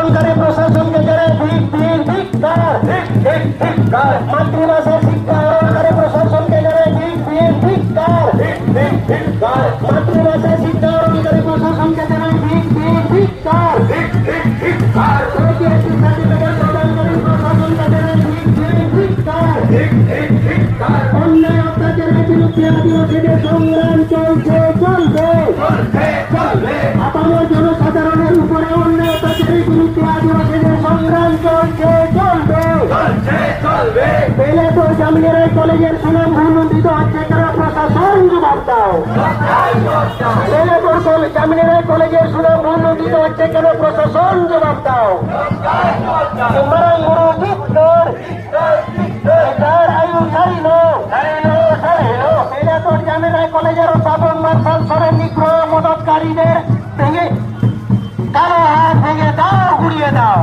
পালনকারী প্রশাসনকে জানাই ধিক্কার। মাতৃভাষায় শিক্ষা আহরণকারী প্রশাসনকে জানাই ধিক্কার। মাতৃভাষায় শিক্ষা আহরণকারী প্রশাসনকে জানাই ধিক্কার। ঐতিহাসিক সার্টিফিকেট প্রদানকারী প্রশাসনকে জানাই ধিক্কার। অন্যায় অত্যাচারের বিরুদ্ধে আদিবাসীদের সংগ্রাম চলবে। আপামর জনসাধারণের উপরে অন্যায় অত্যাচারের বিরুদ্ধে আদিবাসীদের সংগ্রাম চলবে। পেলে তো জামিনের কলেজের সুনাম ভূমিত হচ্ছে কেন প্রশাসন জবাব দাও। পেলে তো জামিনের কলেজের সুনাম ভূমিত হচ্ছে কেন প্রশাসন জবাব দাও। কলেজের অধ্যাপক মার্শাল সরেন নিগ্রহ মদতকারীদের ভেঙে কারো হাত ভেঙে দাও, ঘুরিয়ে দাও।